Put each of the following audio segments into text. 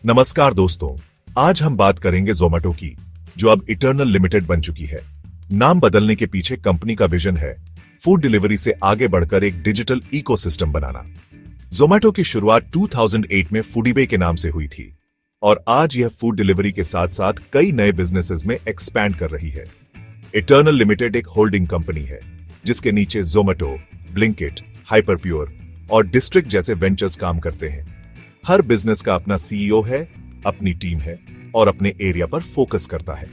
नमस्कार दोस्तों, आज हम बात करेंगे जोमेटो की, जो अब इटर्नल लिमिटेड बन चुकी है। नाम बदलने के पीछे कंपनी का विजन है फूड डिलीवरी से आगे बढ़कर एक डिजिटल इकोसिस्टम बनाना। जोमेटो की शुरुआत 2008 में फूडीबे के नाम से हुई थी और आज यह फूड डिलीवरी के साथ साथ कई नए बिजनेसेस में एक्सपैंड कर रही है। इटर्नल लिमिटेड एक होल्डिंग कंपनी है जिसके नीचे जोमेटो, ब्लिंकिट, हाइपरप्योर और डिस्ट्रिक्ट जैसे वेंचर्स काम करते हैं। हर बिजनेस का अपना सीईओ है, अपनी टीम है और अपने एरिया पर फोकस करता है।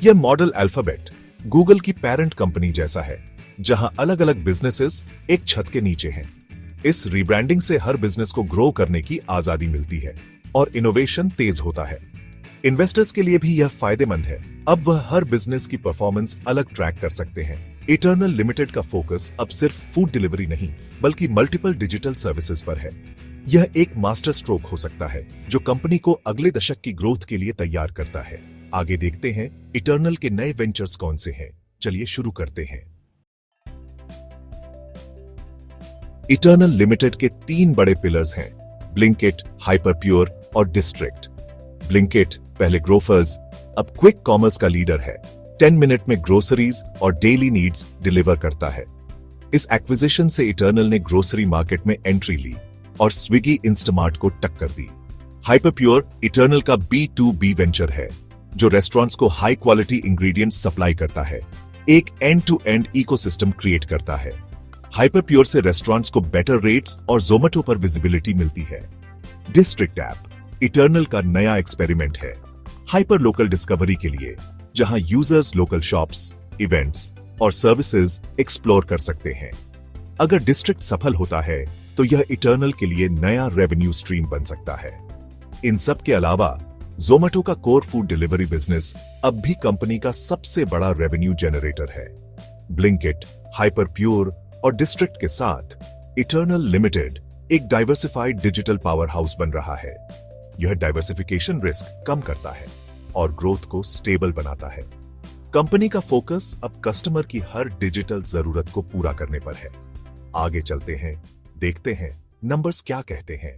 यह मॉडल अल्फाबेट, गूगल की पेरेंट कंपनी जैसा है, जहां अलग अलग बिजनेसेस एक छत के नीचे हैं। इस रीब्रांडिंग से हर बिजनेस को ग्रो करने की आजादी मिलती है और इनोवेशन तेज होता है। इन्वेस्टर्स के लिए भी यह फायदेमंद है। अब वह हर बिजनेस की परफॉर्मेंस अलग ट्रैक कर सकते हैं। इटर्नल लिमिटेड का फोकस अब सिर्फ फूड डिलीवरी नहीं, बल्कि मल्टीपल डिजिटल सर्विसेज पर है। यह एक मास्टर स्ट्रोक हो सकता है जो कंपनी को अगले दशक की ग्रोथ के लिए तैयार करता है। आगे देखते हैं इटर्नल के नए वेंचर्स कौन से हैं। चलिए शुरू करते हैं। इटर्नल लिमिटेड के 3 बड़े पिलर्स हैं, ब्लिंकिट, हाइपरप्योर और डिस्ट्रिक्ट। ब्लिंकिट पहले ग्रोफर्स, अब क्विक कॉमर्स का लीडर है। 10 मिनट में ग्रोसरीज और डेली नीड्स डिलीवर करता है। इस एक्विजिशन से इटर्नल ने ग्रोसरी मार्केट में एंट्री ली और स्विगी, इंस्टामार्ट को टक्कर दी। हाइपरप्योर इटर्नल का B2B वेंचर है जो रेस्टोरेंट्स को हाई क्वालिटी इंग्रेडिएंट्स सप्लाई करता है, एक and to end ecosystem create करता है। हाइपरप्योर से रेस्टोरेंट्स को बेटर रेट्स और जोमेटो पर विजिबिलिटी मिलती है। डिस्ट्रिक्ट ऐप इटर्नल का नया एक्सपेरिमेंट है, हाइपर लोकल डिस्कवरी के लिए, जहां यूजर्स लोकल शॉप्स, इवेंट्स और सर्विसेज एक्सप्लोर कर सकते हैं। अगर डिस्ट्रिक्ट सफल होता है तो यह इटर्नल के लिए नया रेवेन्यू स्ट्रीम बन सकता है। इन सब के अलावा जोमेटो का कोर फूड डिलीवरी बिजनेस अब भी कंपनी का सबसे बड़ा रेवेन्यू जनरेटर है। ब्लिंकिट, हाइपरप्योर और डिस्ट्रिक्ट के साथ इटर्नल लिमिटेड एक डाइवर्सिफाइड डिजिटल पावर हाउस बन रहा है। यह डाइवर्सिफिकेशन रिस्क कम करता है और ग्रोथ को स्टेबल बनाता है। कंपनी का फोकस अब कस्टमर की हर डिजिटल जरूरत को पूरा करने पर है। आगे चलते हैं, देखते हैं नंबर्स क्या कहते हैं।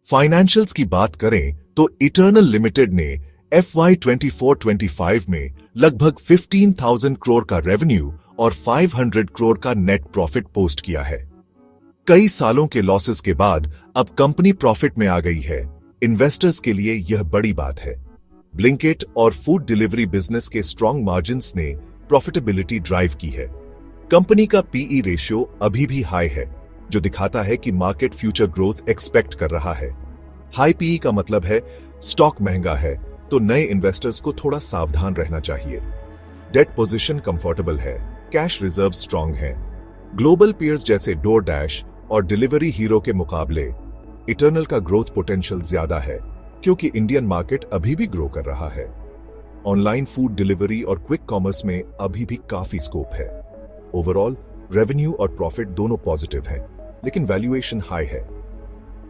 फाइनेंशियल्स की बात करें तो इटर्नल लिमिटेड ने FY 24-25 में लगभग 15,000 करोड़ का रेवेन्यू और 500 करोड़ का नेट प्रॉफिट पोस्ट किया है। कई सालों के लॉसेस के बाद अब कंपनी प्रॉफिट में आ गई है। इन्वेस्टर्स के लिए यह बड़ी बात है। ब्लिंकिट और फूड डिलीवरी बिजनेस के स्ट्रॉन्ग मार्जिन्स ने प्रॉफिटेबिलिटी ड्राइव की है। कंपनी का पीई रेशियो अभी भी हाई है, जो दिखाता है कि मार्केट फ्यूचर ग्रोथ एक्सपेक्ट कर रहा है। हाई पीई का मतलब है स्टॉक महंगा है, तो नए इन्वेस्टर्स को थोड़ा सावधान रहना चाहिए। डेट पोजीशन कंफर्टेबल है, कैश रिजर्व स्ट्रॉन्ग है। ग्लोबल पीयर्स जैसे डोरडैश और डिलीवरी हीरो के मुकाबले इटर्नल का ग्रोथ पोटेंशियल ज्यादा है, क्योंकि इंडियन मार्केट अभी भी ग्रो कर रहा है। ऑनलाइन फूड डिलीवरी और क्विक कॉमर्स में अभी भी काफी स्कोप है। ओवरऑल रेवेन्यू और प्रॉफिट दोनों पॉजिटिव हैं, लेकिन वैल्यूएशन हाई है।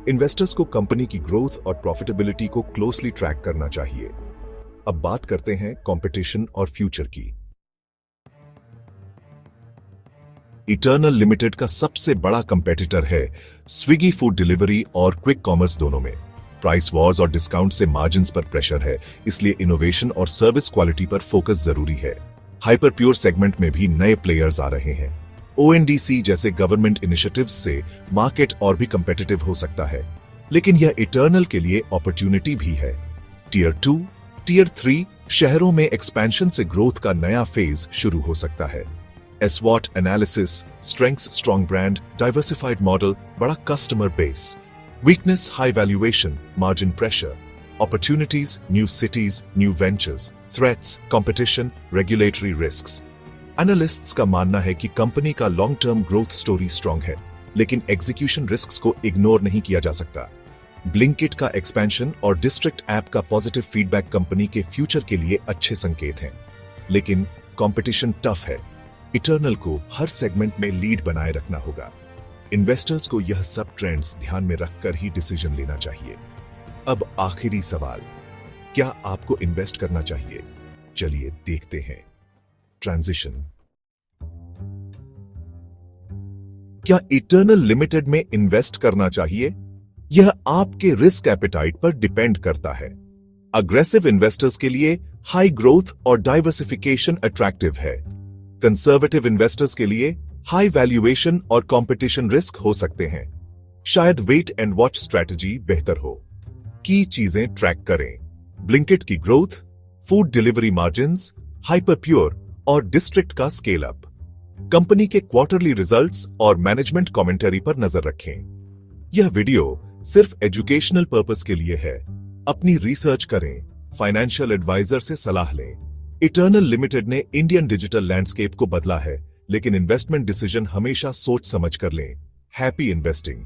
इन्वेस्टर्स को कंपनी की ग्रोथ और प्रॉफिटेबिलिटी को क्लोजली ट्रैक करना चाहिए। अब बात करते हैं कंपटीशन और फ्यूचर की। इटर्नल लिमिटेड का सबसे बड़ा कंपेटिटर है स्विगी फूड डिलीवरी और क्विक कॉमर्स दोनों में। प्राइस वॉर्स और डिस्काउंट से मार्जिन्स पर प्रेशर है, इसलिए इनोवेशन और सर्विस क्वालिटी पर फोकस जरूरी है। हाइपरप्योर सेगमेंट में भी नए प्लेयर्स आ रहे हैं। ONDC जैसे गवर्नमेंट इनिशिएटिव्स से मार्केट और भी कंपेटिटिव हो सकता है, लेकिन यह इटर्नल के लिए अपॉर्चुनिटी भी है। टियर 2, टियर 3 शहरों में एक्सपेंशन से ग्रोथ का नया फेज शुरू हो सकता है। SWOT analysis, strengths strong brand, diversified model, बड़ा customer base, weakness high valuation, margin pressure, opportunities, new cities, new ventures, threats, competition, regulatory risks. Analysts का मानना है कि कंपनी का long term growth story strong है, लेकिन एग्जीक्यूशन रिस्क्स को ignore नहीं किया जा सकता। ब्लिंकिट का एक्सपेंशन और डिस्ट्रिक्ट ऐप का पॉजिटिव फीडबैक कंपनी के फ्यूचर के लिए अच्छे संकेत हैं, लेकिन कंपटीशन टफ है। इटर्नल को हर सेगमेंट में लीड बनाए रखना होगा। इन्वेस्टर्स को यह सब ट्रेंड्स ध्यान में रखकर ही डिसीजन लेना चाहिए। अब आखिरी सवाल, क्या आपको इन्वेस्ट करना चाहिए? चलिए देखते हैं। ट्रांजिशन। क्या इटर्नल लिमिटेड में इन्वेस्ट करना चाहिए? यह आपके रिस्क एपेटाइट पर डिपेंड करता है। अग्रेसिव इन्वेस्टर्स के लिए हाई ग्रोथ और डाइवर्सिफिकेशन अट्रैक्टिव है। कंजर्वेटिव इन्वेस्टर्स के लिए हाई वैल्यूएशन और कंपटीशन रिस्क हो सकते हैं। शायद वेट एंड वॉच स्ट्रैटेजी बेहतर हो। की चीजें ट्रैक करें। ब्लिंकिट की growth, food delivery margins, hyper pure और डिस्ट्रिक्ट का स्केल अप। कंपनी के क्वार्टरली रिजल्ट्स और मैनेजमेंट कमेंटरी पर नजर रखें। यह वीडियो सिर्फ एजुकेशनल पर्पस के लिए है। अपनी रिसर्च करें, फाइनेंशियल एडवाइजर से सलाह लें। इटर्नल लिमिटेड ने इंडियन डिजिटल लैंडस्केप को बदला है, लेकिन इन्वेस्टमेंट डिसीजन हमेशा सोच समझ कर लें। Happy investing.